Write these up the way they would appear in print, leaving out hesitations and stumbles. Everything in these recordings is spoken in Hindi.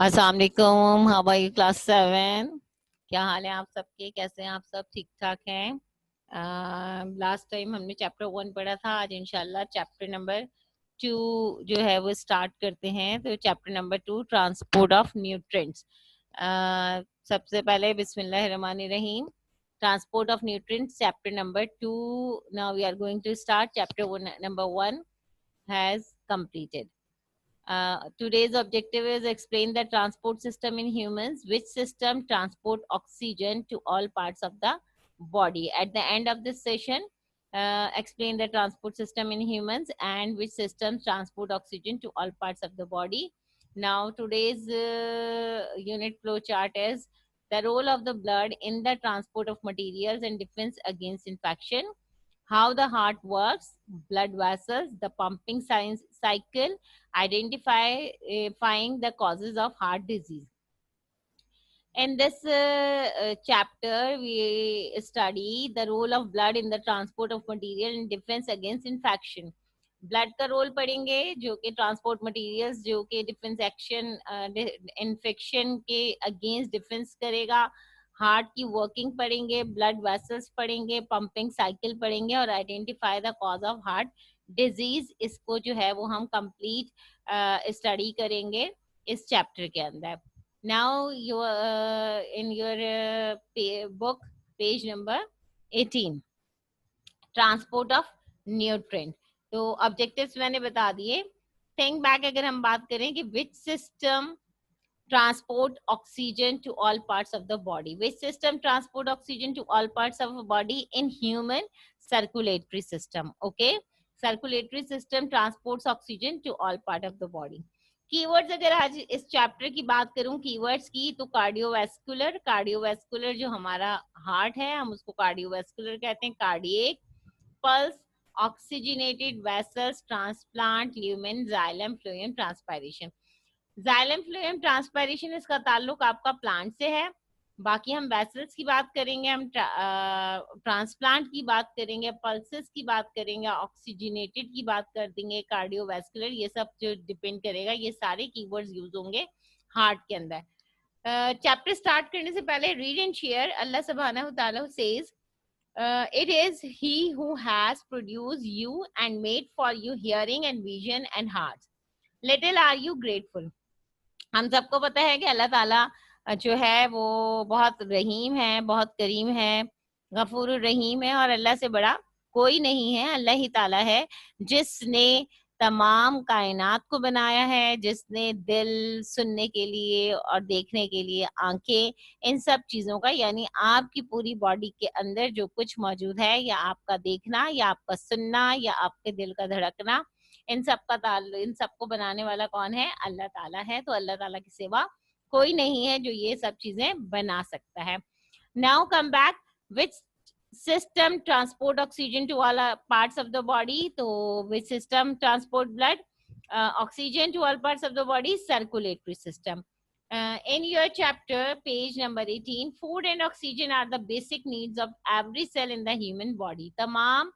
अस्सलाम वालेकुम, हाउ आर यू क्लास 7? क्या हाल है आप सबके? कैसे हैं आप सब? ठीक ठाक हैं? लास्ट टाइम हमने चैप्टर 1 पढ़ा था। आज इंशाल्लाह चैप्टर नंबर 2 जो है वो स्टार्ट करते हैं। तो chapter number 2, transport of nutrients. सबसे पहले बिस्मिल्लाहिर्रहमानिर्रहीम। Transport of nutrients, chapter number 2। Now we are going to start chapter number 1 has completed. Today's objective is explain the transport system in humans, which system transport oxygen to all parts of the body. At the end of this session, explain the transport system in humans and which systems transport oxygen to all parts of the body. Now, today's unit flow chart is the role of the blood in the transport of materials and defense against infection, how the heart works, blood vessels, the pumping science cycle, identifying the causes of heart disease. In this chapter, we study the role of blood in the transport of material and defense against infection. Blood का रोल पढ़ेंगे जो कि ट्रांसपोर्ट मटेरियल्स जो कि डिफेंस एक्शन इन्फेक्शन के अगेंस्ट डिफेंस करेगा। हार्ट की वर्किंग पढ़ेंगे, ब्लड वेसल्स पढ़ेंगे, पंपिंग साइकिल पढ़ेंगे और identify the cause of heart disease. इसको जो है वो हम कंप्लीट स्टडी करेंगे इस चैप्टर के अंदर। Now you in your book, page number 18, transport of nutrient. तो ऑब्जेक्टिव्स मैंने बता दिए। थिंक बैक अगर हम बात करें कि which system transport oxygen to all parts of the body, which system transport oxygen to all parts of the body in human circulatory system. Okay, circulatory system transports oxygen to all part of the body. Keywords अगर आज इस चैप्टर की बात करूं कीवर्ड्स की, तो कार्डियोवैस्कुलर, कार्डियोवैस्कुलर जो हमारा हार्ट है हम उसको कार्डियोवैस्कुलर कहते हैं। Cardiac, pulse, oxygenated vessels, transplant, lumen, xylem, phloem, transpiration. Xylem, phloem, transpiration इसका ताल्लुक आपका प्लांट से है। बाकी हम वेसल्स की बात करेंगे, हम ट्रांसप्लांट की बात करेंगे, पल्सेस की बात करेंगे, ऑक्सीजनेटेड की बात कर देंगे, कार्डियोवैस्कुलर, ये सब जो डिपेंड करेगा, ये सारे कीवर्ड्स यूज होंगे हार्ट के अंदर। चैप्टर स्टार्ट करने से पहले रीड एंड शेयर। अल्लाह सुब्हानहू तआला says, it is he who has produced you and made for you hearing and vision and hearts. Little are you grateful. हम सबको पता है कि अल्लाह ताला जो है वो बहुत रहीम है, बहुत करीम है, गफूर रहीम है और अल्लाह से बड़ा कोई नहीं है। अल्लाह ही ताला है जिसने तमाम कायनात को बनाया है, जिसने दिल सुनने के लिए और देखने के लिए आंखें, इन सब चीजों का, यानी आपकी पूरी बॉडी के अंदर जो कुछ मौजूद है, या आपका देखना, या आपका सुनना, या आपके दिल का धड़कना, इन सब का ताल्लुक, इन सबको बनाने वाला कौन है? अल्लाह ताला है। तो अल्लाह ताला की सिवा कोई नहीं है जो ये सब चीजें बना सकता है। Now come back, which system transport oxygen to all parts of the body? तो which system transport blood oxygen to all parts of the body? Circulatory system. In your chapter, page number 18, food and oxygen are the basic needs of every cell in the human body. तमाम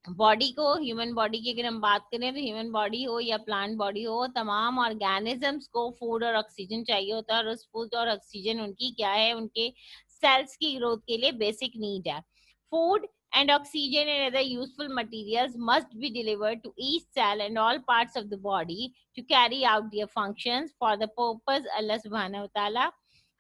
बॉडी को, ह्यूमन बॉडी की अगर हम बात करें तो ह्यूमन बॉडी हो या प्लांट बॉडी हो, तमाम ऑर्गेनिजम्स को फूड और ऑक्सीजन चाहिए होता है। और उस फूड और ऑक्सीजन उनकी क्या है? उनके सेल्स की ग्रोथ के लिए बेसिक नीड है। Food and oxygen and other useful materials must be delivered to each cell and all parts of the body to carry out their functions. For the purpose, Allah subhanahu wa ta'ala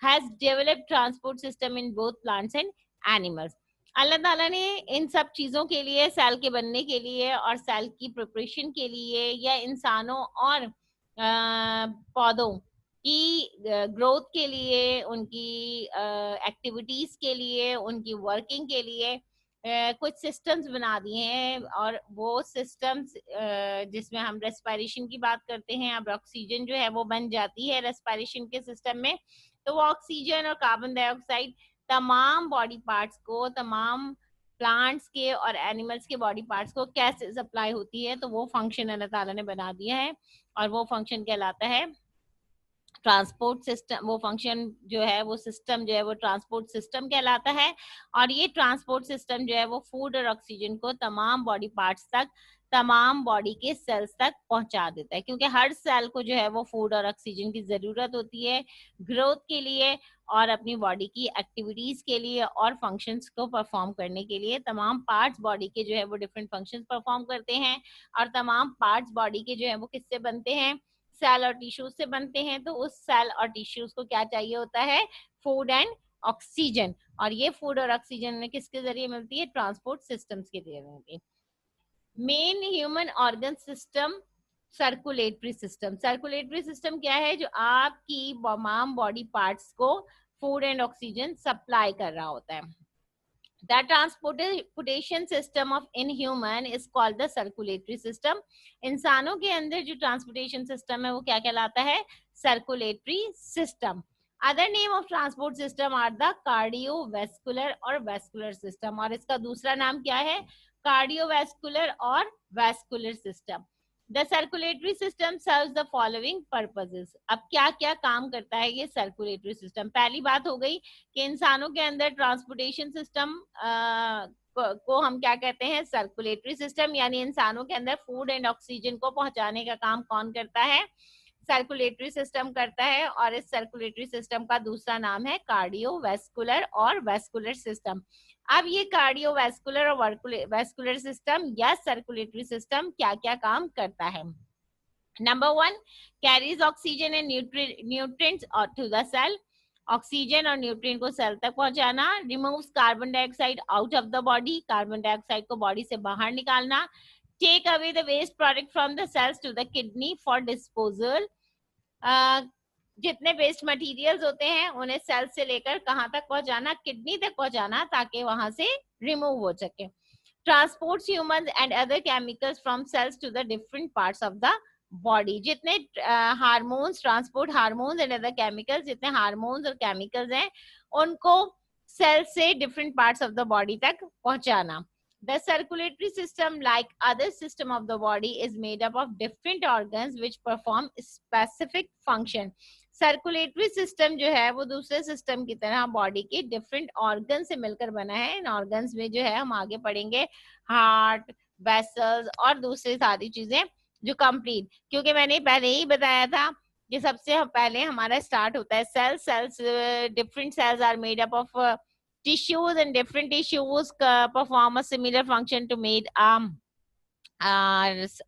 has developed transport system in both plants and animals. अल्लाह ताला ने इन सब चीजों के लिए, सेल के बनने के लिए और सेल की प्रिपरेशन के लिए, या इंसानों और पौधों की ग्रोथ के लिए, उनकी एक्टिविटीज के लिए, उनकी वर्किंग के लिए कुछ सिस्टम्स बना दिए हैं। और वो सिस्टम्स जिसमें हम रेस्पिरेशन की बात करते हैं, अब ऑक्सीजन जो है वो बन जाती है रेस्पिरेशन के सिस्टम में। तो वो ऑक्सीजन और कार्बन डाइऑक्साइड तमाम बॉडी पार्ट्स को, तमाम प्लांट्स के और एनिमल्स के बॉडी पार्ट्स को कैसे सप्लाई होती है, तो वो फंक्शन अल्लाह ताला ने बना दिया है और वो फंक्शन कहलाता है ट्रांसपोर्ट सिस्टम, वो फंक्शन जो है, वो सिस्टम जो है वो ट्रांसपोर्ट सिस्टम कहलाता है। और ये ट्रांसपोर्ट सिस्टम जो है वो फूड और ऑक्सीजन को तमाम बॉडी पार्ट्स तक, तमाम बॉडी के सेल्स तक पहुंचा देता है, क्योंकि हर सेल को जो है वो फूड और ऑक्सीजन की जरूरत होती है ग्रोथ के लिए और अपनी बॉडी की एक्टिविटीज के लिए और फंक्शंस को परफॉर्म करने के लिए। तमाम पार्ट्स बॉडी के जो है वो डिफरेंट फंक्शंस परफॉर्म करते हैं, और तमाम पार्ट्स बॉडी के जो है वो किससे बनते हैं, सेल और टिश्यूज से बनते हैं। तो उस सेल और टिश्यूज को क्या चाहिए होता है, फूड एंड ऑक्सीजन। और ये फूड और ऑक्सीजन में किसके जरिए मिलती है, ट्रांसपोर्ट सिस्टम्स के जरिए मिलती है। Main human organ system circulatory system. Circulatory system क्या है, जो आपकी तमाम बॉडी पार्ट्स को फूड एंड ऑक्सीजन सप्लाई कर रहा होता है। The transportation system of inhuman is called the circulatory system. इंसानों के अंदर जो ट्रांसपोर्टेशन सिस्टम है वो क्या कहलाता है, circulatory system. Other name of transport system are the cardiovascular और वैस्कुलर सिस्टम, और इसका दूसरा नाम क्या है, कार्डियोवैस्कुलर और vascular system. The circulatory system serves the following purposes. अब क्या क्या काम करता है ये सर्कुलेटरी सिस्टम। पहली बात हो गई कि इंसानों के अंदर ट्रांसपोर्टेशन सिस्टम को हम क्या कहते हैं, सर्कुलेटरी सिस्टम, यानी इंसानों के अंदर फूड एंड ऑक्सीजन को पहुंचाने का काम कौन करता है, सर्कुलेटरी सिस्टम करता है। और इस सर्कुलेटरी सिस्टम का दूसरा नाम है कार्डियोवैस्कुलर और वैस्कुलर सिस्टम। अब ये कार्डियोवैस्कुलर और वैस्कुलर सिस्टम या सर्कुलेटरी सिस्टम क्या क्या काम करता है। Number 1, carries oxygen and nutrients to the cell. Oxygen और न्यूट्रिएंट को सेल तक पहुंचाना। Removes carbon dioxide out of the body, carbon dioxide को बॉडी से बाहर निकालना। Take away the waste product from the cells to the kidney for disposal. जितने वेस्ट मटेरियल्स होते हैं उन्हें सेल से लेकर कहाँ तक पहुंचाना, किडनी तक पहुंचाना, ताकि वहां से रिमूव हो सके। Transports hormones and other chemicals from cells to the different parts of the body. जितने hormones, transport hormones and other chemicals, जितने हार्मोन्स और केमिकल्स हैं उनको सेल से different parts of the body तक पहुंचाना। The circulatory system, like other system of the body, is made up of different organs which perform specific function. Circulatory system जो है वो दूसरे सिस्टम की तरह बॉडी के डिफरेंट ऑर्गन से मिलकर बना है। इन ऑर्गन्स में जो है हम आगे पढ़ेंगे हार्ट, वेसल्स और दूसरी सारी चीजें जो कंप्लीट, क्योंकि मैंने पहले ही बताया था कि सबसे पहले हमारा स्टार्ट होता है cells. Different cells are made up of tissues, and different tissues perform a similar function to make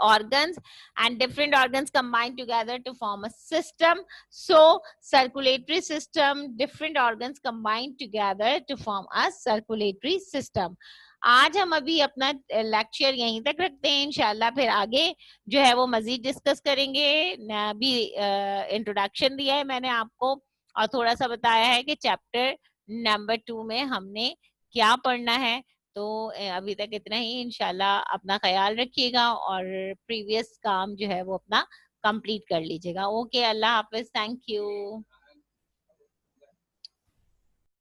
organs, and different organs combine together to form a system. So circulatory system, different organs combine together to form a circulatory system. आज हम अभी अपना लेक्चर यहीं तक रखते हैं, इंशाल्लाह फिर आगे जो है वो मजीद डिस्कस करेंगे। अभी इंट्रोडक्शन दिया है मैंने आपको और थोड़ा सा बताया है कि चैप्टर नंबर 2 में हमने क्या पढ़ना है। तो अभी तक इतना ही। इंशाल्लाह अपना ख्याल रखिएगा और प्रीवियस काम जो है वो अपना कंप्लीट कर लीजिएगा। Okay, Allah Hafiz, thank you.